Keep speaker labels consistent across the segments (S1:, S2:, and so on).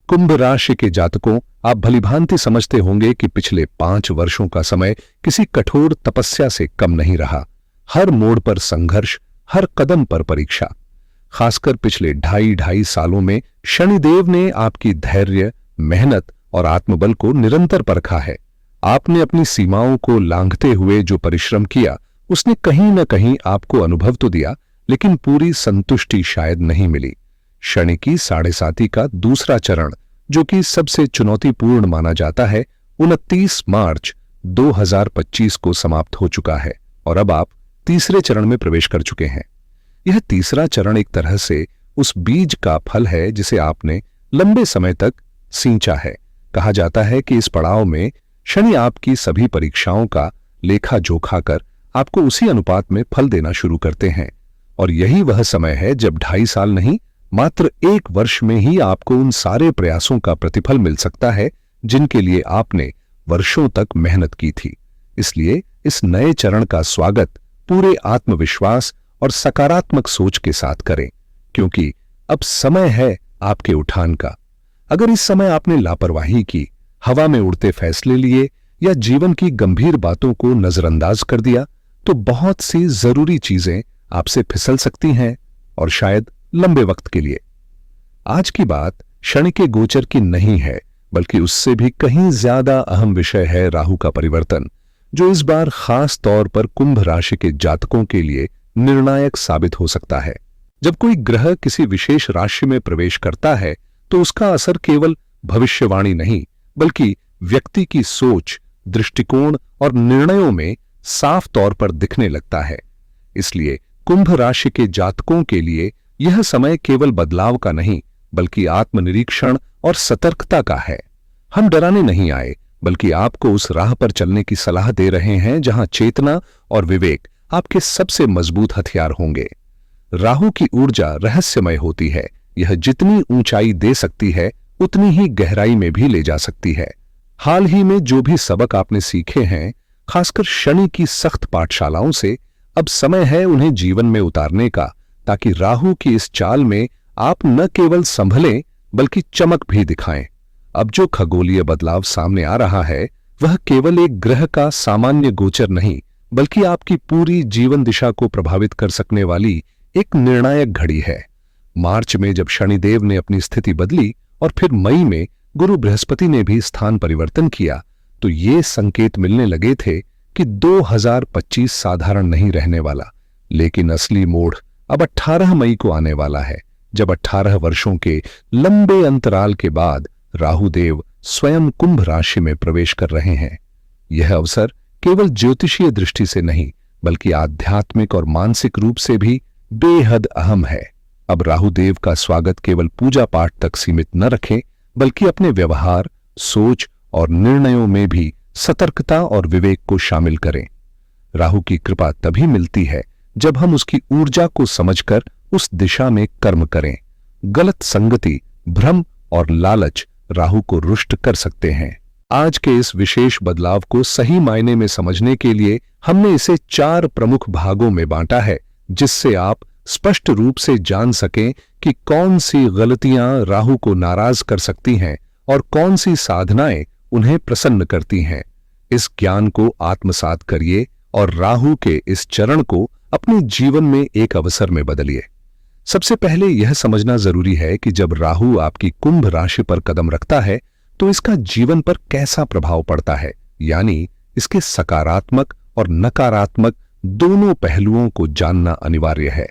S1: कुंभ राशि के जातकों, आप भलीभांति समझते होंगे कि पिछले 5 वर्षों का समय किसी कठोर तपस्या से कम नहीं रहा। हर मोड़ पर संघर्ष, हर कदम पर परीक्षा। खासकर पिछले ढाई सालों में शनिदेव ने आपकी धैर्य, मेहनत और आत्मबल को निरंतर परखा है। आपने अपनी सीमाओं को लांघते हुए जो परिश्रम किया, उसने कहीं न कहीं आपको अनुभव तो दिया, लेकिन पूरी संतुष्टि शायद नहीं मिली। शनि की 7.5 का दूसरा चरण, जो कि सबसे चुनौतीपूर्ण माना जाता है, 29 मार्च 2025 को समाप्त हो चुका है और अब आप तीसरे चरण में प्रवेश कर चुके हैं। यह तीसरा चरण एक तरह से उस बीज का फल है जिसे आपने लंबे समय तक सींचा है। कहा जाता है कि इस पड़ाव में शनि आपकी सभी परीक्षाओं का लेखा जोखा कर आपको उसी अनुपात में फल देना शुरू करते हैं, और यही वह समय है जब 2.5 साल नहीं, मात्र 1 वर्ष में ही आपको उन सारे प्रयासों का प्रतिफल मिल सकता है जिनके लिए आपने वर्षों तक मेहनत की थी। इसलिए इस नए चरण का स्वागत पूरे आत्मविश्वास और सकारात्मक सोच के साथ करें, क्योंकि अब समय है आपके उठान का। अगर इस समय आपने लापरवाही की, हवा में उड़ते फैसले लिए या जीवन की गंभीर बातों को नजरअंदाज कर दिया, तो बहुत सी जरूरी चीजें आपसे फिसल सकती हैं, और शायद लंबे वक्त के लिए। आज की बात शनि के गोचर की नहीं है, बल्कि उससे भी कहीं ज्यादा अहम विषय है राहु का परिवर्तन, जो इस बार खास तौर पर कुंभ राशि के जातकों के लिए निर्णायक साबित हो सकता है। जब कोई ग्रह किसी विशेष राशि में प्रवेश करता है, तो उसका असर केवल भविष्यवाणी नहीं, बल्कि व्यक्ति की सोच, दृष्टिकोण और निर्णयों में साफ तौर पर दिखने लगता है। इसलिए कुंभ राशि के जातकों के लिए यह समय केवल बदलाव का नहीं, बल्कि आत्मनिरीक्षण और सतर्कता का है। हम डराने नहीं आए, बल्कि आपको उस राह पर चलने की सलाह दे रहे हैं जहां चेतना और विवेक आपके सबसे मजबूत हथियार होंगे। राहु की ऊर्जा रहस्यमय होती है। यह जितनी ऊंचाई दे सकती है, उतनी ही गहराई में भी ले जा सकती है। हाल ही में जो भी सबक आपने सीखे हैं, खासकर शनि की सख्त पाठशालाओं से, अब समय है उन्हें जीवन में उतारने का, ताकि राहु की इस चाल में आप न केवल संभलें, बल्कि चमक भी दिखाएं। अब जो खगोलीय बदलाव सामने आ रहा है, वह केवल एक ग्रह का सामान्य गोचर नहीं, बल्कि आपकी पूरी जीवन दिशा को प्रभावित कर सकने वाली एक निर्णायक घड़ी है। मार्च में जब शनिदेव ने अपनी स्थिति बदली और फिर मई में गुरु बृहस्पति ने भी स्थान परिवर्तन किया, तो ये संकेत मिलने लगे थे कि 2025 साधारण नहीं रहने वाला। लेकिन असली मोड़ अब 18 मई को आने वाला है, जब 18 वर्षों के लंबे अंतराल के बाद राहुदेव स्वयं कुंभ राशि में प्रवेश कर रहे हैं। यह अवसर केवल ज्योतिषीय दृष्टि से नहीं, बल्कि आध्यात्मिक और मानसिक रूप से भी बेहद अहम है। अब राहुदेव का स्वागत केवल पूजा पाठ तक सीमित न रखें, बल्कि अपने व्यवहार, सोच और निर्णयों में भी सतर्कता और विवेक को शामिल करें। राहु की कृपा तभी मिलती है जब हम उसकी ऊर्जा को समझकर उस दिशा में कर्म करें। गलत संगति, भ्रम और लालच राहु को रुष्ट कर सकते हैं। आज के इस विशेष बदलाव को सही मायने में समझने के लिए हमने इसे 4 प्रमुख भागों में बांटा है, जिससे आप स्पष्ट रूप से जान सकें कि कौन सी गलतियां राहु को नाराज कर सकती हैं और कौन सी साधनाएं उन्हें प्रसन्न करती हैं। इस ज्ञान को आत्मसात करिए और राहु के इस चरण को अपने जीवन में एक अवसर में बदलिए। सबसे पहले यह समझना जरूरी है कि जब राहु आपकी कुंभ राशि पर कदम रखता है, तो इसका जीवन पर कैसा प्रभाव पड़ता है, यानी इसके सकारात्मक और नकारात्मक दोनों पहलुओं को जानना अनिवार्य है।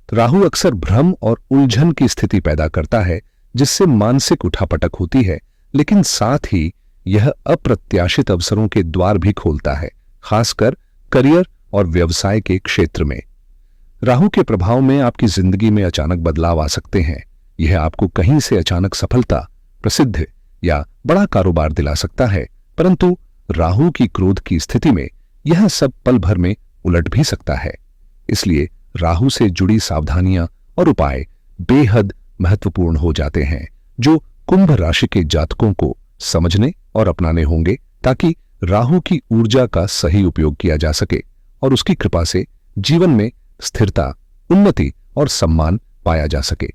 S1: राहु अक्सर भ्रम और उलझन की स्थिति पैदा करता है, जिससे मानसिक उठापटक होती है, लेकिन साथ ही यह अप्रत्याशित अवसरों के द्वार भी खोलता है, खासकर करियर और व्यवसाय के क्षेत्र में। राहु के प्रभाव में आपकी जिंदगी में अचानक बदलाव आ सकते हैं। यह आपको कहीं से अचानक सफलता, प्रसिद्धि या बड़ा कारोबार दिला सकता है, परंतु राहु की क्रोध की स्थिति में यह सब पल भर में उलट भी सकता है। इसलिए राहु से जुड़ी सावधानियां और उपाय बेहद महत्वपूर्ण हो जाते हैं, जो कुंभ राशि के जातकों को समझने और अपनाने होंगे, ताकि राहु की ऊर्जा का सही उपयोग किया जा सके और उसकी कृपा से जीवन में स्थिरता, उन्नति और सम्मान पाया जा सके।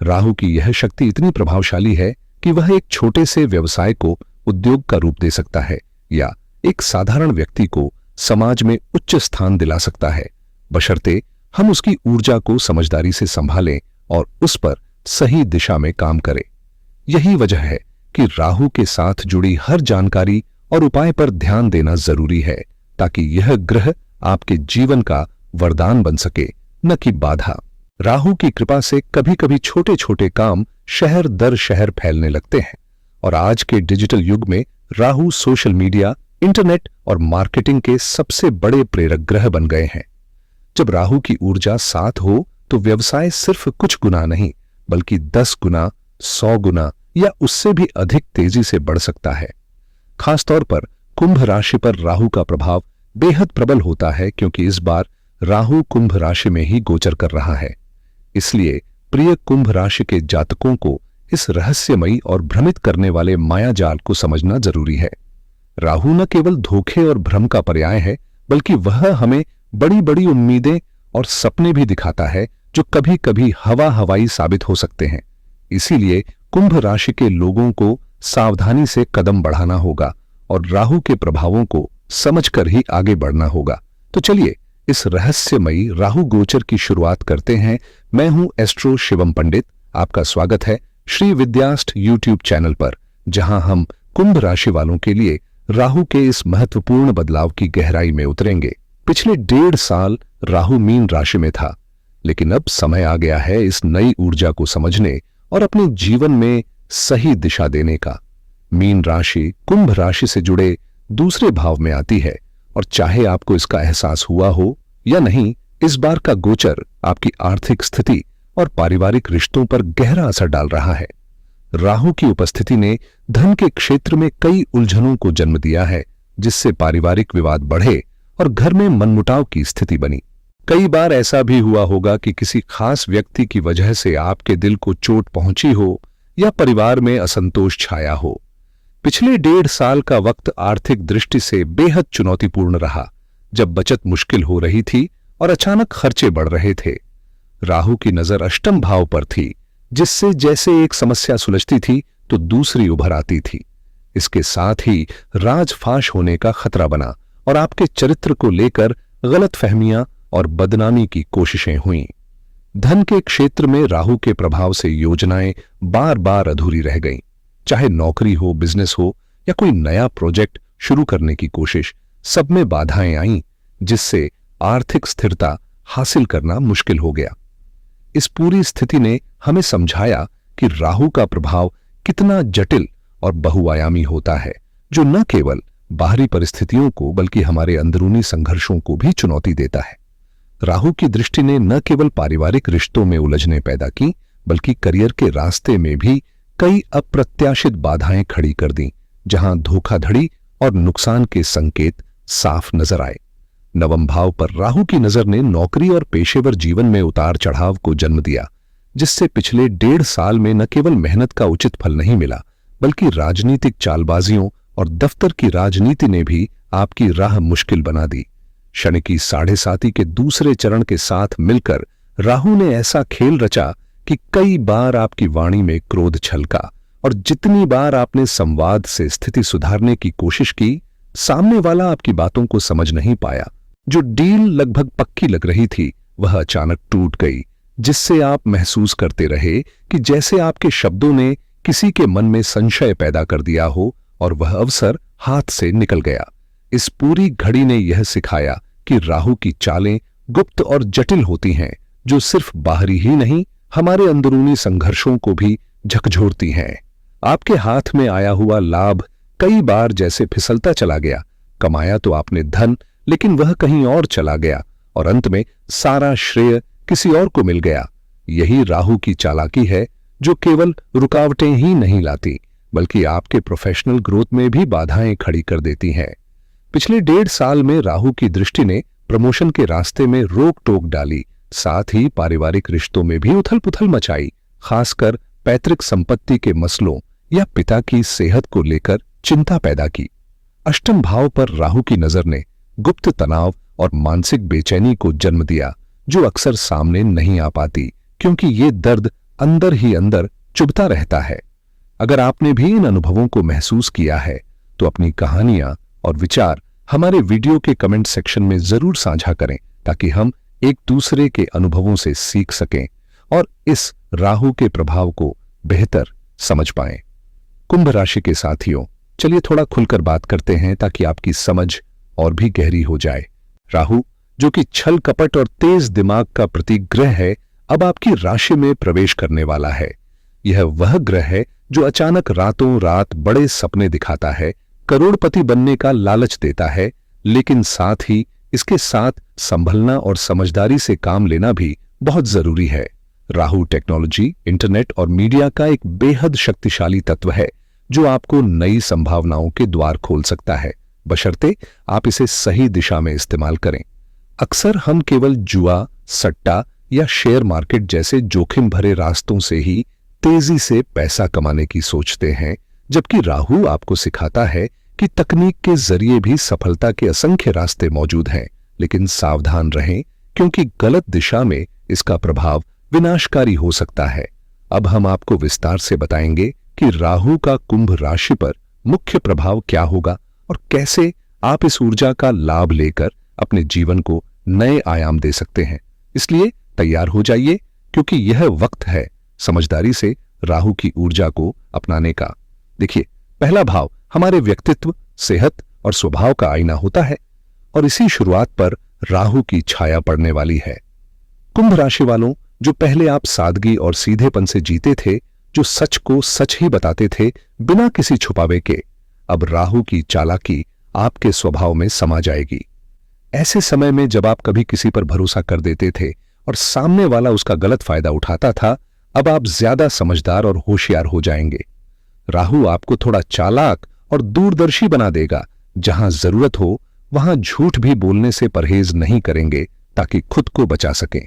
S1: राहु की यह शक्ति इतनी प्रभावशाली है कि वह एक छोटे से व्यवसाय को उद्योग का रूप दे सकता है या एक साधारण व्यक्ति को समाज में उच्च स्थान दिला सकता है, बशर्ते हम उसकी ऊर्जा को समझदारी से संभालें और उस पर सही दिशा में काम करें। यही वजह है कि राहु के साथ जुड़ी हर जानकारी और उपाय पर ध्यान देना जरूरी है, ताकि यह ग्रह आपके जीवन का वरदान बन सके, न कि बाधा। राहु की कृपा से कभी कभी छोटे छोटे काम शहर दर शहर फैलने लगते हैं, और आज के डिजिटल युग में राहु सोशल मीडिया, इंटरनेट और मार्केटिंग के सबसे बड़े प्रेरक ग्रह बन गए हैं। जब राहु की ऊर्जा साथ हो तो व्यवसाय सिर्फ कुछ गुना नहीं, बल्कि 10 गुना, 100 गुना या उससे भी अधिक तेजी से बढ़ सकता है। खासतौर पर कुंभ राशि पर राहु का प्रभाव बेहद प्रबल होता है, क्योंकि इस बार राहु कुंभ राशि में ही गोचर कर रहा है। इसलिए प्रिय कुंभ राशि के जातकों को इस रहस्यमयी और भ्रमित करने वाले मायाजाल को समझना जरूरी है। राहु न केवल धोखे और भ्रम का पर्याय है, बल्कि वह हमें बड़ी बड़ी उम्मीदें और सपने भी दिखाता है, जो कभी कभी हवाई साबित हो सकते हैं। इसीलिए कुंभ राशि के लोगों को सावधानी से कदम बढ़ाना होगा और राहु के प्रभावों को समझकर ही आगे बढ़ना होगा। तो चलिए इस रहस्यमयी राहु गोचर की शुरुआत करते हैं। मैं हूं एस्ट्रो शिवम पंडित। आपका स्वागत है श्री विद्याष्ट यूट्यूब चैनल पर, जहां हम कुंभ राशि वालों के लिए राहु के इस महत्वपूर्ण बदलाव की गहराई में उतरेंगे। पिछले 1.5 साल राहु मीन राशि में था, लेकिन अब समय आ गया है इस नई ऊर्जा को समझने और अपने जीवन में सही दिशा देने का। मीन राशि कुंभ राशि से जुड़े दूसरे भाव में आती है, और चाहे आपको इसका एहसास हुआ हो या नहीं, इस बार का गोचर आपकी आर्थिक स्थिति और पारिवारिक रिश्तों पर गहरा असर डाल रहा है। राहु की उपस्थिति ने धन के क्षेत्र में कई उलझनों को जन्म दिया है, जिससे पारिवारिक विवाद बढ़े और घर में मनमुटाव की स्थिति बनी। कई बार ऐसा भी हुआ होगा कि किसी खास व्यक्ति की वजह से आपके दिल को चोट पहुंची हो या परिवार में असंतोष छाया हो। पिछले 1.5 साल का वक्त आर्थिक दृष्टि से बेहद चुनौतीपूर्ण रहा, जब बचत मुश्किल हो रही थी और अचानक खर्चे बढ़ रहे थे। राहु की नजर अष्टम भाव पर थी, जिससे जैसे एक समस्या सुलझती थी तो दूसरी उभर आती थी। इसके साथ ही राजफाश होने का खतरा बना और आपके चरित्र को लेकर गलतफहमियां और बदनामी की कोशिशें हुईं। धन के क्षेत्र में राहु के प्रभाव से योजनाएं बार बार अधूरी रह गईं। चाहे नौकरी हो, बिजनेस हो या कोई नया प्रोजेक्ट शुरू करने की कोशिश, सब में बाधाएं आईं, जिससे आर्थिक स्थिरता हासिल करना मुश्किल हो गया। इस पूरी स्थिति ने हमें समझाया कि राहु का प्रभाव कितना जटिल और बहुआयामी होता है, जो न केवल बाहरी परिस्थितियों को बल्कि हमारे अंदरूनी संघर्षों को भी चुनौती देता है। राहु की दृष्टि ने न केवल पारिवारिक रिश्तों में उलझनें पैदा की, बल्कि करियर के रास्ते में भी कई अप्रत्याशित बाधाएं खड़ी कर दी, जहां धोखाधड़ी और नुकसान के संकेत साफ नजर आए। नवम भाव पर राहु की नजर ने नौकरी और पेशेवर जीवन में उतार चढ़ाव को जन्म दिया, जिससे पिछले 1.5 साल में न केवल मेहनत का उचित फल नहीं मिला, बल्कि राजनीतिक चालबाजियों और दफ्तर की राजनीति ने भी आपकी राह मुश्किल बना दी। शनि की 7.5 के दूसरे चरण के साथ मिलकर राहु ने ऐसा खेल रचा कि कई बार आपकी वाणी में क्रोध छलका, और जितनी बार आपने संवाद से स्थिति सुधारने की कोशिश की, सामने वाला आपकी बातों को समझ नहीं पाया। जो डील लगभग पक्की लग रही थी, वह अचानक टूट गई, जिससे आप महसूस करते रहे कि जैसे आपके शब्दों ने किसी के मन में संशय पैदा कर दिया हो और वह अवसर हाथ से निकल गया। इस पूरी घड़ी ने यह सिखाया कि राहु की चालें गुप्त और जटिल होती हैं, जो सिर्फ बाहरी ही नहीं, हमारे अंदरूनी संघर्षों को भी झकझोरती हैं। आपके हाथ में आया हुआ लाभ कई बार जैसे फिसलता चला गया। कमाया तो आपने धन, लेकिन वह कहीं और चला गया और अंत में सारा श्रेय किसी और को मिल गया। यही राहु की चालाकी है, जो केवल रुकावटें ही नहीं लाती, बल्कि आपके प्रोफेशनल ग्रोथ में भी बाधाएं खड़ी कर देती हैं। पिछले 1.5 साल में राहु की दृष्टि ने प्रमोशन के रास्ते में रोक टोक डाली, साथ ही पारिवारिक रिश्तों में भी उथल पुथल मचाई, खासकर पैतृक संपत्ति के मसलों या पिता की सेहत को लेकर चिंता पैदा की। अष्टम भाव पर राहु की नजर ने गुप्त तनाव और मानसिक बेचैनी को जन्म दिया, जो अक्सर सामने नहीं आ पाती, क्योंकि ये दर्द अंदर ही अंदर चुभता रहता है। अगर आपने भी इन अनुभवों को महसूस किया है तो अपनी कहानियां और विचार हमारे वीडियो के कमेंट सेक्शन में जरूर साझा करें, ताकि हम एक दूसरे के अनुभवों से सीख सकें और इस राहु के प्रभाव को बेहतर समझ पाएं। कुंभ राशि के साथियों, चलिए थोड़ा खुलकर बात करते हैं ताकि आपकी समझ और भी गहरी हो जाए। राहु, जो कि छल कपट और तेज दिमाग का प्रतीक ग्रह है, अब आपकी राशि में प्रवेश करने वाला है। यह वह ग्रह है जो अचानक रातों रात बड़े सपने दिखाता है, करोड़पति बनने का लालच देता है, लेकिन साथ ही इसके साथ संभलना और समझदारी से काम लेना भी बहुत जरूरी है। राहु टेक्नोलॉजी, इंटरनेट और मीडिया का एक बेहद शक्तिशाली तत्व है जो आपको नई संभावनाओं के द्वार खोल सकता है, बशर्ते आप इसे सही दिशा में इस्तेमाल करें। अक्सर हम केवल जुआ, सट्टा या शेयर मार्केट जैसे जोखिम भरे रास्तों से ही तेजी से पैसा कमाने की सोचते हैं, जबकि राहु आपको सिखाता है कि तकनीक के जरिए भी सफलता के असंख्य रास्ते मौजूद हैं। लेकिन सावधान रहें, क्योंकि गलत दिशा में इसका प्रभाव विनाशकारी हो सकता है। अब हम आपको विस्तार से बताएंगे कि राहु का कुंभ राशि पर मुख्य प्रभाव क्या होगा और कैसे आप इस ऊर्जा का लाभ लेकर अपने जीवन को नए आयाम दे सकते हैं। इसलिए तैयार हो जाइए, क्योंकि यह वक्त है समझदारी से राहु की ऊर्जा को अपनाने का। देखिए, पहला भाव हमारे व्यक्तित्व, सेहत और स्वभाव का आईना होता है, और इसी शुरुआत पर राहु की छाया पड़ने वाली है। कुंभ राशि वालों, जो पहले आप सादगी और सीधेपन से जीते थे, जो सच को सच ही बताते थे बिना किसी छुपावे के, अब राहु की चालाकी आपके स्वभाव में समा जाएगी। ऐसे समय में जब आप कभी किसी पर भरोसा कर देते थे और सामने वाला उसका गलत फायदा उठाता था, अब आप ज्यादा समझदार और होशियार हो जाएंगे। राहु आपको थोड़ा चालाक और दूरदर्शी बना देगा। जहां जरूरत हो वहां झूठ भी बोलने से परहेज नहीं करेंगे, ताकि खुद को बचा सकें।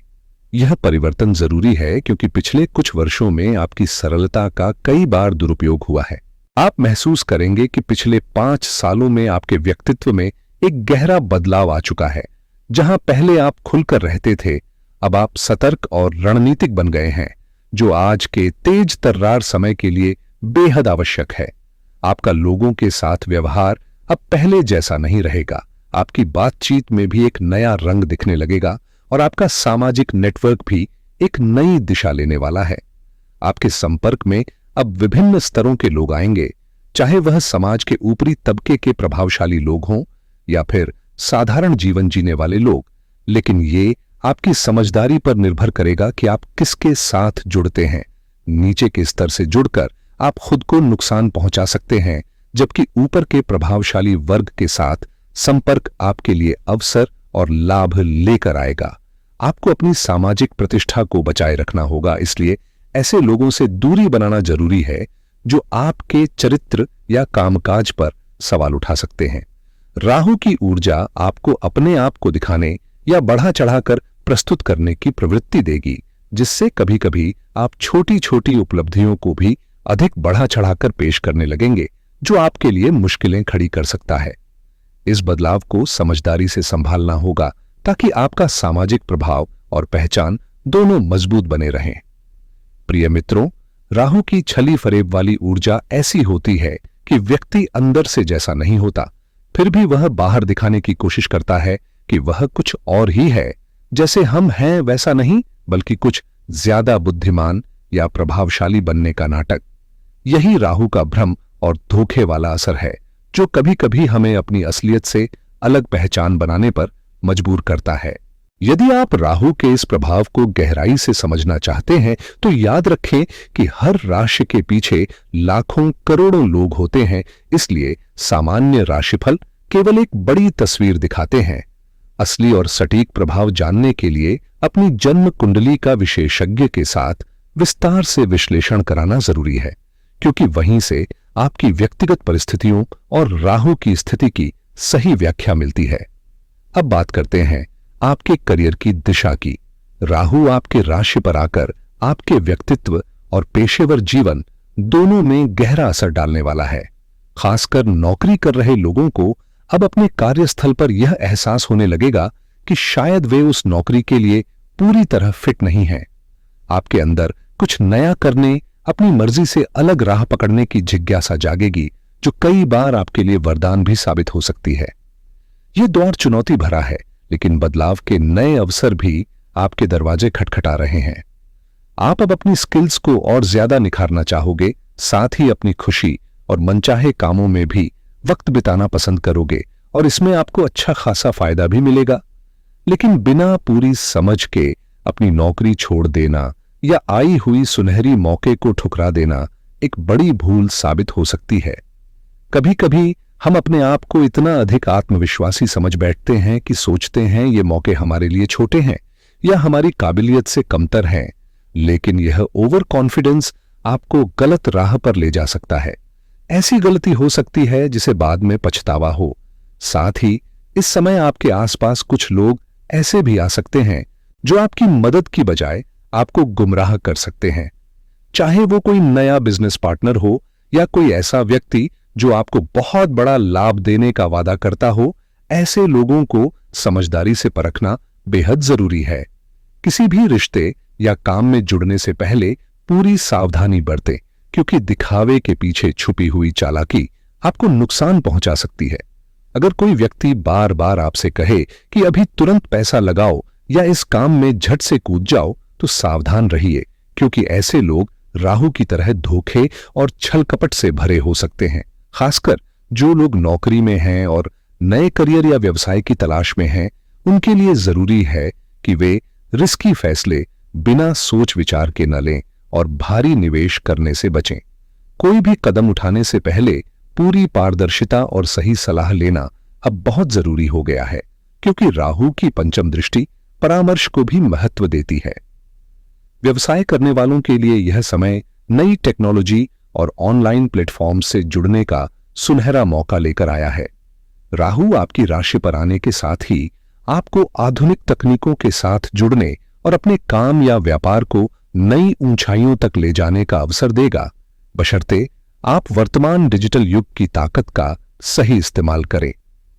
S1: यह परिवर्तन जरूरी है, क्योंकि पिछले कुछ वर्षों में आपकी सरलता का कई बार दुरुपयोग हुआ है। आप महसूस करेंगे कि पिछले 5 सालों में आपके व्यक्तित्व में एक गहरा बदलाव आ चुका है। जहां पहले आप खुलकर रहते थे, अब आप सतर्क और रणनीतिक बन गए हैं, जो आज के तेज तर्रार समय के लिए बेहद आवश्यक है। आपका लोगों के साथ व्यवहार अब पहले जैसा नहीं रहेगा। आपकी बातचीत में भी एक नया रंग दिखने लगेगा और आपका सामाजिक नेटवर्क भी एक नई दिशा लेने वाला है। आपके संपर्क में अब विभिन्न स्तरों के लोग आएंगे, चाहे वह समाज के ऊपरी तबके के प्रभावशाली लोग हों या फिर साधारण जीवन जीने वाले लोग। लेकिन ये आपकी समझदारी पर निर्भर करेगा कि आप किसके साथ जुड़ते हैं। नीचे के स्तर से जुड़कर आप खुद को नुकसान पहुंचा सकते हैं, जबकि ऊपर के प्रभावशाली वर्ग के साथ संपर्क आपके लिए अवसर और लाभ लेकर आएगा। आपको अपनी सामाजिक प्रतिष्ठा को बचाए रखना होगा, इसलिए ऐसे लोगों से दूरी बनाना जरूरी है जो आपके चरित्र या कामकाज पर सवाल उठा सकते हैं। राहु की ऊर्जा आपको अपने आप को दिखाने या बढ़ा चढ़ाकर प्रस्तुत करने की प्रवृत्ति देगी, जिससे कभी कभी आप छोटी छोटी उपलब्धियों को भी अधिक बढ़ा चढ़ाकर पेश करने लगेंगे, जो आपके लिए मुश्किलें खड़ी कर सकता है। इस बदलाव को समझदारी से संभालना होगा, ताकि आपका सामाजिक प्रभाव और पहचान दोनों मजबूत बने रहें। प्रिय मित्रों, राहु की छली फरेब वाली ऊर्जा ऐसी होती है कि व्यक्ति अंदर से जैसा नहीं होता, फिर भी वह बाहर दिखाने की कोशिश करता है कि वह कुछ और ही है। जैसे हम हैं वैसा नहीं, बल्कि कुछ ज्यादा बुद्धिमान या प्रभावशाली बनने का नाटक। यही राहु का भ्रम और धोखे वाला असर है, जो कभी कभी हमें अपनी असलियत से अलग पहचान बनाने पर मजबूर करता है। यदि आप राहु के इस प्रभाव को गहराई से समझना चाहते हैं, तो याद रखें कि हर राशि के पीछे लाखों करोड़ों लोग होते हैं, इसलिए सामान्य राशिफल केवल एक बड़ी तस्वीर दिखाते हैं। असली और सटीक प्रभाव जानने के लिए अपनी जन्म कुंडली का विशेषज्ञ के साथ विस्तार से विश्लेषण कराना जरूरी है, क्योंकि वहीं से आपकी व्यक्तिगत परिस्थितियों और राहु की स्थिति की सही व्याख्या मिलती है। अब बात करते हैं आपके करियर की दिशा की। राहु आपके राशि पर आकर आपके व्यक्तित्व और पेशेवर जीवन दोनों में गहरा असर डालने वाला है। खासकर नौकरी कर रहे लोगों को अब अपने कार्यस्थल पर यह एहसास होने लगेगा कि शायद वे उस नौकरी के लिए पूरी तरह फिट नहीं हैं। आपके अंदर कुछ नया करने, अपनी मर्जी से अलग राह पकड़ने की जिज्ञासा जागेगी, जो कई बार आपके लिए वरदान भी साबित हो सकती है। यह दौर चुनौती भरा है, लेकिन बदलाव के नए अवसर भी आपके दरवाजे खटखटा रहे हैं। आप अब अपनी स्किल्स को और ज्यादा निखारना चाहोगे, साथ ही अपनी खुशी और मनचाहे कामों में भी वक्त बिताना पसंद करोगे और इसमें आपको अच्छा खासा फायदा भी मिलेगा। लेकिन बिना पूरी समझ के अपनी नौकरी छोड़ देना या आई हुई सुनहरी मौके को ठुकरा देना एक बड़ी भूल साबित हो सकती है। कभी कभी हम अपने आप को इतना अधिक आत्मविश्वासी समझ बैठते हैं कि सोचते हैं ये मौके हमारे लिए छोटे हैं या हमारी काबिलियत से कमतर हैं, लेकिन यह ओवर कॉन्फिडेंस आपको गलत राह पर ले जा सकता है। ऐसी गलती हो सकती है जिसे बाद में पछतावा हो। साथ ही इस समय आपके आसपास कुछ लोग ऐसे भी आ सकते हैं जो आपकी मदद की बजाय आपको गुमराह कर सकते हैं। चाहे वो कोई नया बिजनेस पार्टनर हो या कोई ऐसा व्यक्ति जो आपको बहुत बड़ा लाभ देने का वादा करता हो, ऐसे लोगों को समझदारी से परखना बेहद जरूरी है। किसी भी रिश्ते या काम में जुड़ने से पहले पूरी सावधानी बरतें, क्योंकि दिखावे के पीछे छुपी हुई चालाकी आपको नुकसान पहुंचा सकती है। अगर कोई व्यक्ति बार बार आपसे कहे कि अभी तुरंत पैसा लगाओ या इस काम में झट से कूद जाओ, तो सावधान रहिए, क्योंकि ऐसे लोग राहु की तरह धोखे और छल कपट से भरे हो सकते हैं। खासकर जो लोग नौकरी में हैं और नए करियर या व्यवसाय की तलाश में हैं, उनके लिए जरूरी है कि वे रिस्की फैसले बिना सोच विचार के न लें और भारी निवेश करने से बचें। कोई भी कदम उठाने से पहले पूरी पारदर्शिता और सही सलाह लेना अब बहुत जरूरी हो गया है, क्योंकि राहु की पंचम दृष्टि परामर्श को भी महत्व देती है। व्यवसाय करने वालों के लिए यह समय नई टेक्नोलॉजी और ऑनलाइन प्लेटफॉर्म से जुड़ने का सुनहरा मौका लेकर आया है। राहु आपकी राशि पर आने के साथ ही आपको आधुनिक तकनीकों के साथ जुड़ने और अपने काम या व्यापार को नई ऊंचाइयों तक ले जाने का अवसर देगा, बशर्ते आप वर्तमान डिजिटल युग की ताकत का सही इस्तेमाल करें।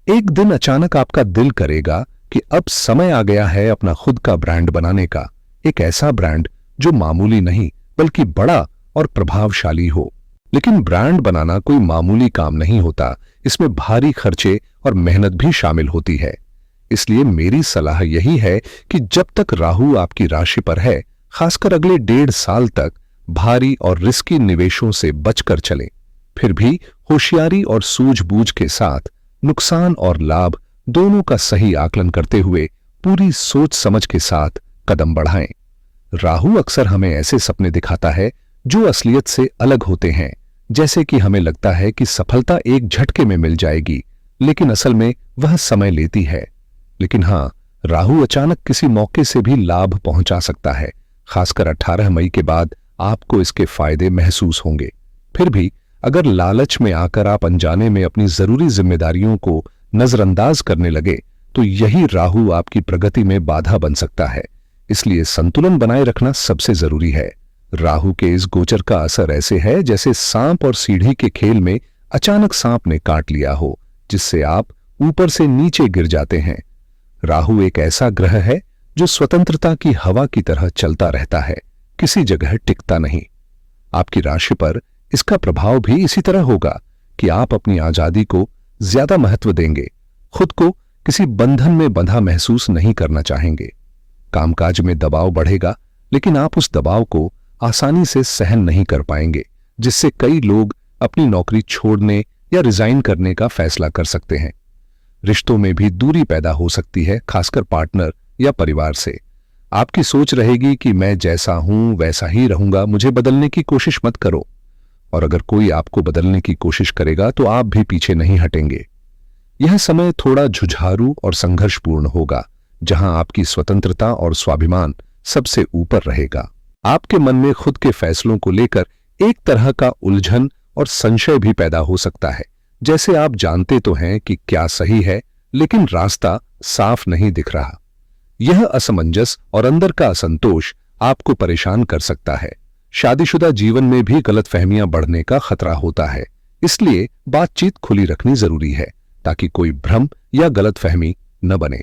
S1: एक दिन अचानक आपका दिल करेगा कि अब समय आ गया है अपना खुद का ब्रांड बनाने का, एक ऐसा ब्रांड जो मामूली नहीं बल्कि बड़ा और प्रभावशाली हो। लेकिन ब्रांड बनाना कोई मामूली काम नहीं होता, इसमें भारी खर्चे और मेहनत भी शामिल होती है। इसलिए मेरी सलाह यही है कि जब तक राहु आपकी राशि पर है, खासकर अगले 1.5 साल तक भारी और रिस्की निवेशों से बचकर चलें। फिर भी होशियारी और सूझबूझ के साथ नुकसान और लाभ दोनों का सही आकलन करते हुए पूरी सोच समझ के साथ कदम बढ़ाएं। राहु अक्सर हमें ऐसे सपने दिखाता है जो असलियत से अलग होते हैं, जैसे कि हमें लगता है कि सफलता एक झटके में मिल जाएगी, लेकिन असल में वह समय लेती है। लेकिन हां, राहु अचानक किसी मौके से भी लाभ पहुंचा सकता है। खासकर 18 मई के बाद आपको इसके फायदे महसूस होंगे। फिर भी अगर लालच में आकर आप अनजाने में अपनी जरूरी जिम्मेदारियों को नजरअंदाज करने लगे, तो यही राहु आपकी प्रगति में बाधा बन सकता है। इसलिए संतुलन बनाए रखना सबसे जरूरी है। राहु के इस गोचर का असर ऐसे है जैसे सांप और सीढ़ी के खेल में अचानक सांप ने काट लिया हो, जिससे आप ऊपर से नीचे गिर जाते हैं। राहु एक ऐसा ग्रह है जो स्वतंत्रता की हवा की तरह चलता रहता है, किसी जगह टिकता नहीं। आपकी राशि पर इसका प्रभाव भी इसी तरह होगा कि आप अपनी आजादी को ज्यादा महत्व देंगे, खुद को किसी बंधन में बंधा महसूस नहीं करना चाहेंगे। कामकाज में दबाव बढ़ेगा, लेकिन आप उस दबाव को आसानी से सहन नहीं कर पाएंगे, जिससे कई लोग अपनी नौकरी छोड़ने या रिजाइन करने का फैसला कर सकते हैं। रिश्तों में भी दूरी पैदा हो सकती है, खासकर पार्टनर या परिवार से। आपकी सोच रहेगी कि मैं जैसा हूं वैसा ही रहूंगा, मुझे बदलने की कोशिश मत करो। और अगर कोई आपको बदलने की कोशिश करेगा तो आप भी पीछे नहीं हटेंगे। यह समय थोड़ा झुझारू और संघर्षपूर्ण होगा, जहां आपकी स्वतंत्रता और स्वाभिमान सबसे ऊपर रहेगा। आपके मन में खुद के फैसलों को लेकर एक तरह का उलझन और संशय भी पैदा हो सकता है, जैसे आप जानते तो हैं कि क्या सही है, लेकिन रास्ता साफ नहीं दिख रहा। यह असमंजस और अंदर का असंतोष आपको परेशान कर सकता है। शादीशुदा जीवन में भी गलतफहमियां बढ़ने का खतरा होता है, इसलिए बातचीत खुली रखनी जरूरी है ताकि कोई भ्रम या गलतफहमी न बने।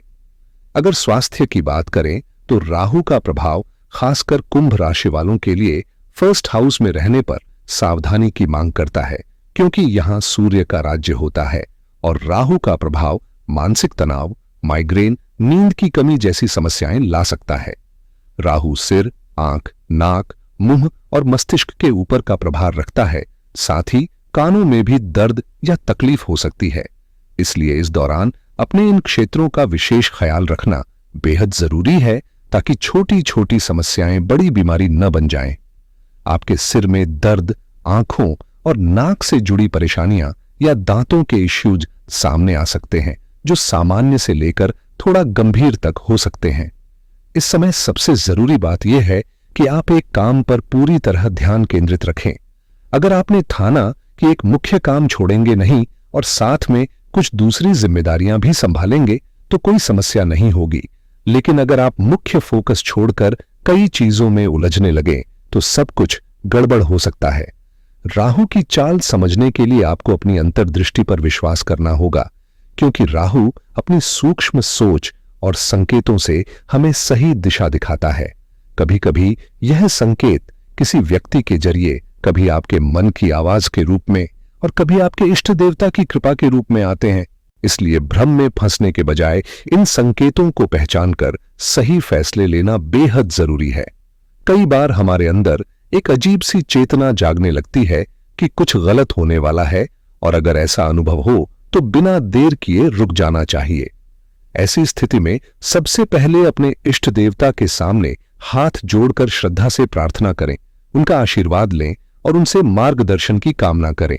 S1: अगर स्वास्थ्य की बात करें तो राहु का प्रभाव खासकर कुंभ राशि वालों के लिए फर्स्ट हाउस में रहने पर सावधानी की मांग करता है, क्योंकि यहां सूर्य का राज्य होता है और राहु का प्रभाव मानसिक तनाव, माइग्रेन, नींद की कमी जैसी समस्याएं ला सकता है। राहु सिर, आंख, नाक, मुंह और मस्तिष्क के ऊपर का प्रभार रखता है, साथ ही कानों में भी दर्द या तकलीफ हो सकती है। इसलिए इस दौरान अपने इन क्षेत्रों का विशेष ख्याल रखना बेहद जरूरी है, ताकि छोटी छोटी समस्याएं बड़ी बीमारी न बन जाएं। आपके सिर में दर्द, आंखों और नाक से जुड़ी परेशानियां या दांतों के इश्यूज सामने आ सकते हैं, जो सामान्य से लेकर थोड़ा गंभीर तक हो सकते हैं। इस समय सबसे जरूरी बात यह है कि आप एक काम पर पूरी तरह ध्यान केंद्रित रखें। अगर आपने ठाना कि एक मुख्य काम छोड़ेंगे नहीं और साथ में कुछ दूसरी जिम्मेदारियां भी संभालेंगे, तो कोई समस्या नहीं होगी। लेकिन अगर आप मुख्य फोकस छोड़कर कई चीजों में उलझने लगे, तो सब कुछ गड़बड़ हो सकता है। राहु की चाल समझने के लिए आपको अपनी अंतर्दृष्टि पर विश्वास करना होगा, क्योंकि राहु अपनी सूक्ष्म सोच और संकेतों से हमें सही दिशा दिखाता है। कभी कभी यह संकेत किसी व्यक्ति के जरिए, कभी आपके मन की आवाज के रूप में और कभी आपके इष्ट देवता की कृपा के रूप में आते हैं। इसलिए भ्रम में फंसने के बजाय इन संकेतों को पहचानकर सही फैसले लेना बेहद जरूरी है। कई बार हमारे अंदर एक अजीब सी चेतना जागने लगती है कि कुछ गलत होने वाला है, और अगर ऐसा अनुभव हो तो बिना देर किए रुक जाना चाहिए। ऐसी स्थिति में सबसे पहले अपने इष्ट देवता के सामने हाथ जोड़कर श्रद्धा से प्रार्थना करें, उनका आशीर्वाद लें और उनसे मार्गदर्शन की कामना करें।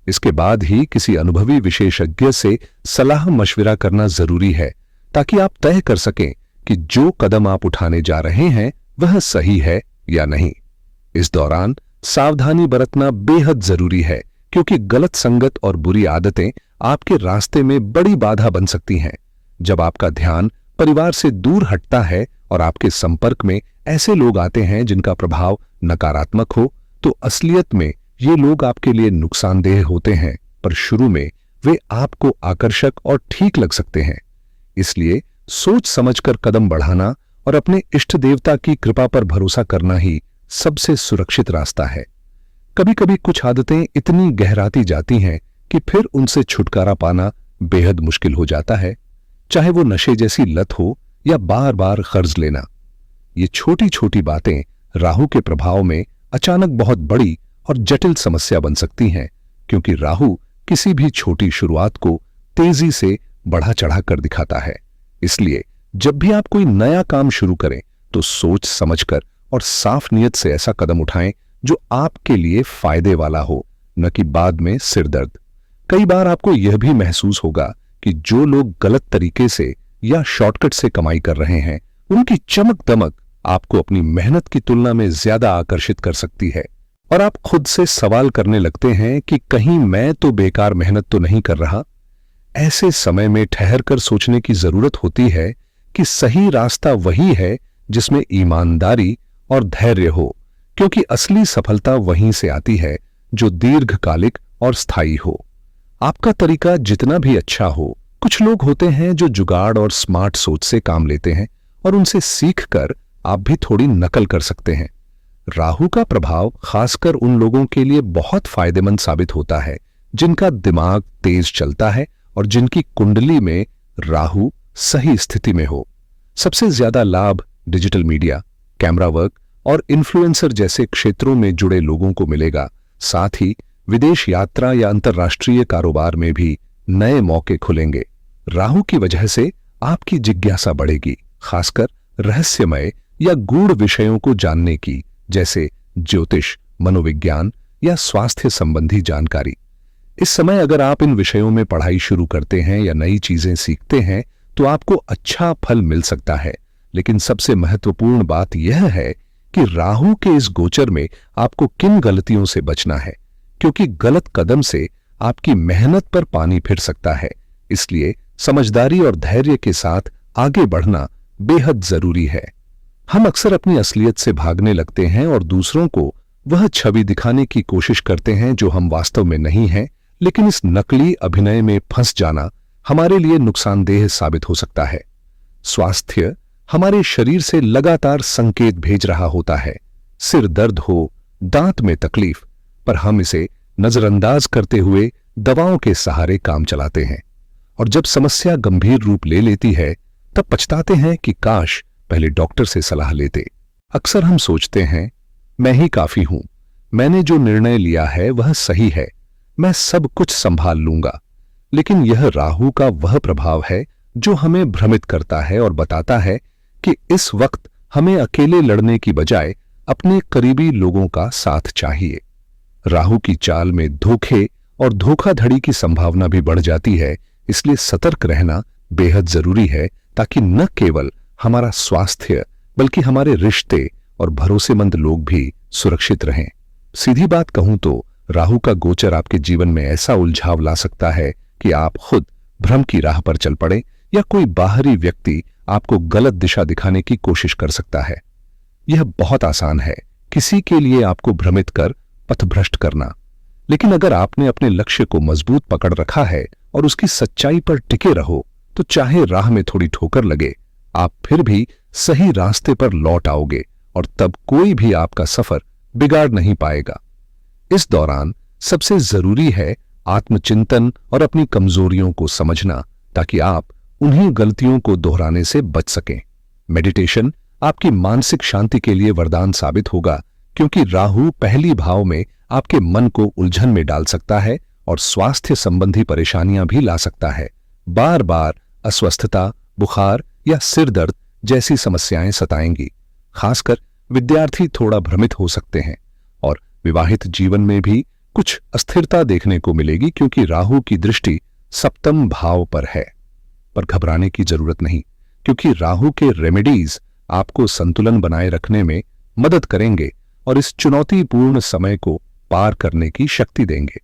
S1: इसके बाद ही किसी अनुभवी विशेषज्ञ से सलाह मशविरा करना जरूरी है, ताकि आप तय कर सकें कि जो कदम आप उठाने जा रहे हैं वह सही है या नहीं। इस दौरान सावधानी बरतना बेहद जरूरी है, क्योंकि गलत संगत और बुरी आदतें आपके रास्ते में बड़ी बाधा बन सकती हैं। जब आपका ध्यान परिवार से दूर हटता है और आपके संपर्क में ऐसे लोग आते हैं जिनका प्रभाव नकारात्मक हो, तो असलियत में ये लोग आपके लिए नुकसानदेह होते हैं, पर शुरू में वे आपको आकर्षक और ठीक लग सकते हैं। इसलिए सोच समझकर कदम बढ़ाना और अपने इष्ट देवता की कृपा पर भरोसा करना ही सबसे सुरक्षित रास्ता है। कभी कभी कुछ आदतें इतनी गहराती जाती हैं कि फिर उनसे छुटकारा पाना बेहद मुश्किल हो जाता है, चाहे वो नशे जैसी लत हो या बार बार कर्ज लेना। ये छोटी छोटी बातें राहु के प्रभाव में अचानक बहुत बड़ी और जटिल समस्या बन सकती हैं, क्योंकि राहु किसी भी छोटी शुरुआत को तेजी से बढ़ा चढ़ा कर दिखाता है। इसलिए जब भी आप कोई नया काम शुरू करें, तो सोच समझकर और साफ नियत से ऐसा कदम उठाएं जो आपके लिए फायदे वाला हो, न कि बाद में सिरदर्द। कई बार आपको यह भी महसूस होगा कि जो लोग गलत तरीके से या शॉर्टकट से कमाई कर रहे हैं, उनकी चमक दमक आपको अपनी मेहनत की तुलना में ज्यादा आकर्षित कर सकती है, और आप खुद से सवाल करने लगते हैं कि कहीं मैं तो बेकार मेहनत तो नहीं कर रहा। ऐसे समय में ठहरकर सोचने की जरूरत होती है कि सही रास्ता वही है जिसमें ईमानदारी और धैर्य हो, क्योंकि असली सफलता वहीं से आती है जो दीर्घकालिक और स्थायी हो। आपका तरीका जितना भी अच्छा हो, कुछ लोग होते हैं जो जुगाड़ और स्मार्ट सोच से काम लेते हैं, और उनसे सीखकर आप भी थोड़ी नकल कर सकते हैं। राहु का प्रभाव खासकर उन लोगों के लिए बहुत फायदेमंद साबित होता है जिनका दिमाग तेज चलता है और जिनकी कुंडली में राहु सही स्थिति में हो। सबसे ज्यादा लाभ डिजिटल मीडिया, कैमरा वर्क और इन्फ्लुएंसर जैसे क्षेत्रों में जुड़े लोगों को मिलेगा। साथ ही विदेश यात्रा या अंतर्राष्ट्रीय कारोबार में भी नए मौके खुलेंगे। राहु की वजह से आपकी जिज्ञासा बढ़ेगी, खासकर रहस्यमय या गूढ़ विषयों को जानने की, जैसे ज्योतिष, मनोविज्ञान या स्वास्थ्य संबंधी जानकारी। इस समय अगर आप इन विषयों में पढ़ाई शुरू करते हैं या नई चीजें सीखते हैं, तो आपको अच्छा फल मिल सकता है। लेकिन सबसे महत्वपूर्ण बात यह है कि राहु के इस गोचर में आपको किन गलतियों से बचना है, क्योंकि गलत कदम से आपकी मेहनत पर पानी फिर सकता है। इसलिए समझदारी और धैर्य के साथ आगे बढ़ना बेहद जरूरी है। हम अक्सर अपनी असलियत से भागने लगते हैं और दूसरों को वह छवि दिखाने की कोशिश करते हैं जो हम वास्तव में नहीं हैं, लेकिन इस नकली अभिनय में फंस जाना हमारे लिए नुकसानदेह साबित हो सकता है। स्वास्थ्य हमारे शरीर से लगातार संकेत भेज रहा होता है। सिर दर्द हो, दांत में तकलीफ, पर हम इसे नजरअंदाज करते हुए दवाओं के सहारे काम चलाते हैं, और जब समस्या गंभीर रूप ले लेती है तब पछताते हैं कि काश पहले डॉक्टर से सलाह लेते। अक्सर हम सोचते हैं, मैं ही काफी हूं, मैंने जो निर्णय लिया है वह सही है, मैं सब कुछ संभाल लूंगा। लेकिन यह राहु का वह प्रभाव है जो हमें भ्रमित करता है और बताता है कि इस वक्त हमें अकेले लड़ने की बजाय अपने करीबी लोगों का साथ चाहिए। राहु की चाल में धोखे और धोखाधड़ी की संभावना भी बढ़ जाती है, इसलिए सतर्क रहना बेहद जरूरी है, ताकि न केवल हमारा स्वास्थ्य बल्कि हमारे रिश्ते और भरोसेमंद लोग भी सुरक्षित रहें। सीधी बात कहूं तो राहु का गोचर आपके जीवन में ऐसा उलझाव ला सकता है कि आप खुद भ्रम की राह पर चल पड़े, या कोई बाहरी व्यक्ति आपको गलत दिशा दिखाने की कोशिश कर सकता है। यह बहुत आसान है किसी के लिए आपको भ्रमित कर पथभ्रष्ट करना, लेकिन अगर आपने अपने लक्ष्य को मजबूत पकड़ रखा है और उसकी सच्चाई पर टिके रहो, तो चाहे राह में थोड़ी ठोकर लगे, आप फिर भी सही रास्ते पर लौट आओगे, और तब कोई भी आपका सफर बिगाड़ नहीं पाएगा। इस दौरान सबसे जरूरी है आत्मचिंतन और अपनी कमजोरियों को समझना, ताकि आप उन्हीं गलतियों को दोहराने से बच सकें। मेडिटेशन आपकी मानसिक शांति के लिए वरदान साबित होगा, क्योंकि राहु पहली भाव में आपके मन को उलझन में डाल सकता है और स्वास्थ्य संबंधी परेशानियां भी ला सकता है। बार बार अस्वस्थता, बुखार या सिर दर्द जैसी समस्याएं सताएंगी। खासकर विद्यार्थी थोड़ा भ्रमित हो सकते हैं, और विवाहित जीवन में भी कुछ अस्थिरता देखने को मिलेगी, क्योंकि राहु की दृष्टि सप्तम भाव पर है। पर घबराने की जरूरत नहीं, क्योंकि राहु के रेमेडीज आपको संतुलन बनाए रखने में मदद करेंगे और इस चुनौतीपूर्ण समय को पार करने की शक्ति देंगे।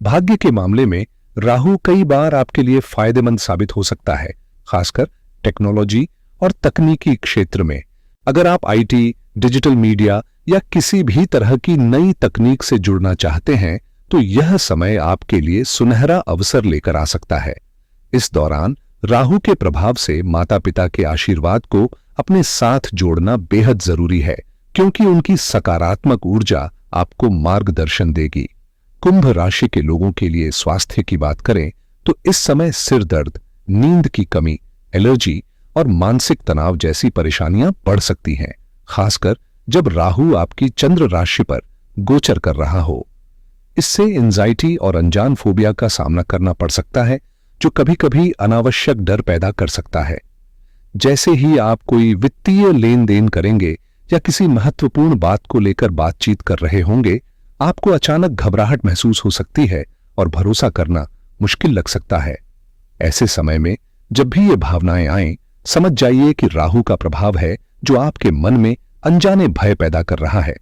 S1: भाग्य के मामले में राहु कई बार आपके लिए फायदेमंद साबित हो सकता है, खासकर टेक्नोलॉजी और तकनीकी क्षेत्र में। अगर आप आईटी, डिजिटल मीडिया या किसी भी तरह की नई तकनीक से जुड़ना चाहते हैं, तो यह समय आपके लिए सुनहरा अवसर लेकर आ सकता है। इस दौरान राहु के प्रभाव से माता-पिता के आशीर्वाद को अपने साथ जोड़ना बेहद जरूरी है, क्योंकि उनकी सकारात्मक ऊर्जा आपको मार्गदर्शन देगी। कुंभ राशि के लोगों के लिए स्वास्थ्य की बात करें तो इस समय सिर दर्द, नींद की कमी, एलर्जी और मानसिक तनाव जैसी परेशानियां बढ़ सकती हैं, खासकर जब राहु आपकी चंद्र राशि पर गोचर कर रहा हो। इससे एंजाइटी और अनजान फोबिया का सामना करना पड़ सकता है, जो कभी-कभी अनावश्यक डर पैदा कर सकता है। जैसे ही आप कोई वित्तीय लेन देन करेंगे या किसी महत्वपूर्ण बात को लेकर बातचीत कर रहे होंगे, आपको अचानक घबराहट महसूस हो सकती है और भरोसा करना मुश्किल लग सकता है। ऐसे समय में जब भी ये भावनाएं आएं, समझ जाइए कि राहु का प्रभाव है जो आपके मन में अनजाने भय पैदा कर रहा है।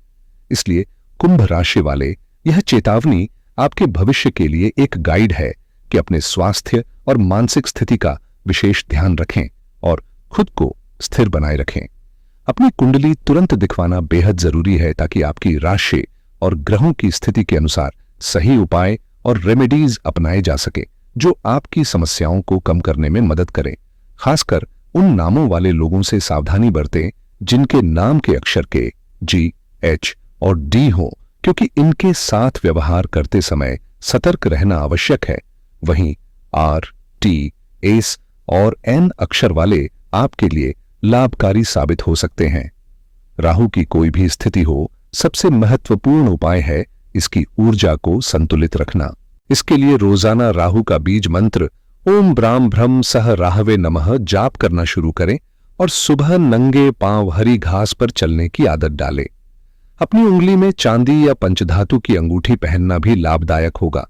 S1: इसलिए कुंभ राशि वाले, यह चेतावनी आपके भविष्य के लिए एक गाइड है कि अपने स्वास्थ्य और मानसिक स्थिति का विशेष ध्यान रखें और खुद को स्थिर बनाए रखें। अपनी कुंडली तुरंत दिखवाना बेहद जरूरी है, ताकि आपकी राशि और ग्रहों की स्थिति के अनुसार सही उपाय और रेमेडीज अपनाए जा सके, जो आपकी समस्याओं को कम करने में मदद करें। खासकर उन नामों वाले लोगों से सावधानी बरतें जिनके नाम के अक्षर के जी, एच और डी हो, क्योंकि इनके साथ व्यवहार करते समय सतर्क रहना आवश्यक है। वहीं आर, टी, एस और एन अक्षर वाले आपके लिए लाभकारी साबित हो सकते हैं। राहु की कोई भी स्थिति हो, सबसे महत्वपूर्ण उपाय है इसकी ऊर्जा को संतुलित रखना। इसके लिए रोजाना राहु का बीज मंत्र ओम ब्राम भ्रम सह राहवे नमः जाप करना शुरू करें और सुबह नंगे पांव हरी घास पर चलने की आदत डालें। अपनी उंगली में चांदी या पंचधातु की अंगूठी पहनना भी लाभदायक होगा।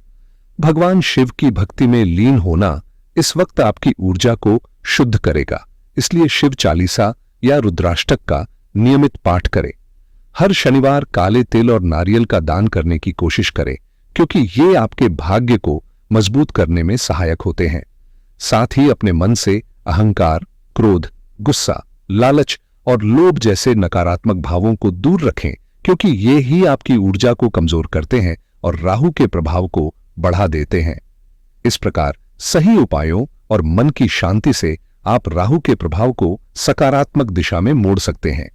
S1: भगवान शिव की भक्ति में लीन होना इस वक्त आपकी ऊर्जा को शुद्ध करेगा, इसलिए शिव चालीसा या रुद्राष्टक का नियमित पाठ करें। हर शनिवार काले तिल और नारियल का दान करने की कोशिश करें, क्योंकि ये आपके भाग्य को मजबूत करने में सहायक होते हैं। साथ ही अपने मन से अहंकार, क्रोध, गुस्सा, लालच और लोभ जैसे नकारात्मक भावों को दूर रखें, क्योंकि ये ही आपकी ऊर्जा को कमजोर करते हैं और राहु के प्रभाव को बढ़ा देते हैं। इस प्रकार सही उपायों और मन की शांति से आप राहु के प्रभाव को सकारात्मक दिशा में मोड़ सकते हैं।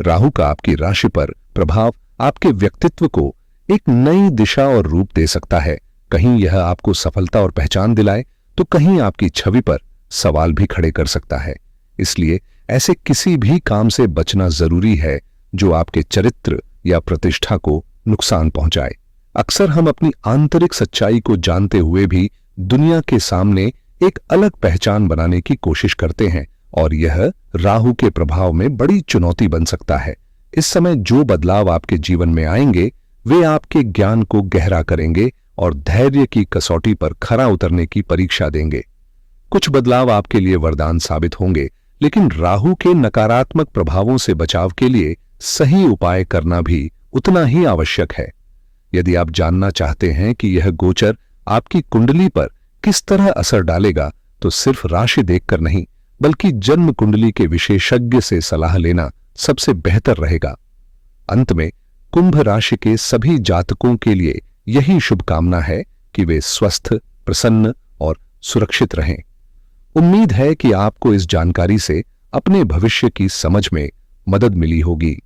S1: राहु का आपकी राशि पर प्रभाव आपके व्यक्तित्व को एक नई दिशा और रूप दे सकता है। कहीं यह आपको सफलता और पहचान दिलाए, तो कहीं आपकी छवि पर सवाल भी खड़े कर सकता है। इसलिए ऐसे किसी भी काम से बचना जरूरी है जो आपके चरित्र या प्रतिष्ठा को नुकसान पहुंचाए। अक्सर हम अपनी आंतरिक सच्चाई को जानते हुए भी दुनिया के सामने एक अलग पहचान बनाने की कोशिश करते हैं, और यह राहु के प्रभाव में बड़ी चुनौती बन सकता है। इस समय जो बदलाव आपके जीवन में आएंगे वे आपके ज्ञान को गहरा करेंगे और धैर्य की कसौटी पर खरा उतरने की परीक्षा देंगे। कुछ बदलाव आपके लिए वरदान साबित होंगे, लेकिन राहु के नकारात्मक प्रभावों से बचाव के लिए सही उपाय करना भी उतना ही आवश्यक है। यदि आप जानना चाहते हैं कि यह गोचर आपकी कुंडली पर किस तरह असर डालेगा, तो सिर्फ राशि देखकर नहीं, बल्कि जन्म कुंडली के विशेषज्ञ से सलाह लेना सबसे बेहतर रहेगा। अंत में कुंभ राशि के सभी जातकों के लिए यही शुभकामना है कि वे स्वस्थ, प्रसन्न और सुरक्षित रहें। उम्मीद है कि आपको इस जानकारी से अपने भविष्य की समझ में मदद मिली होगी।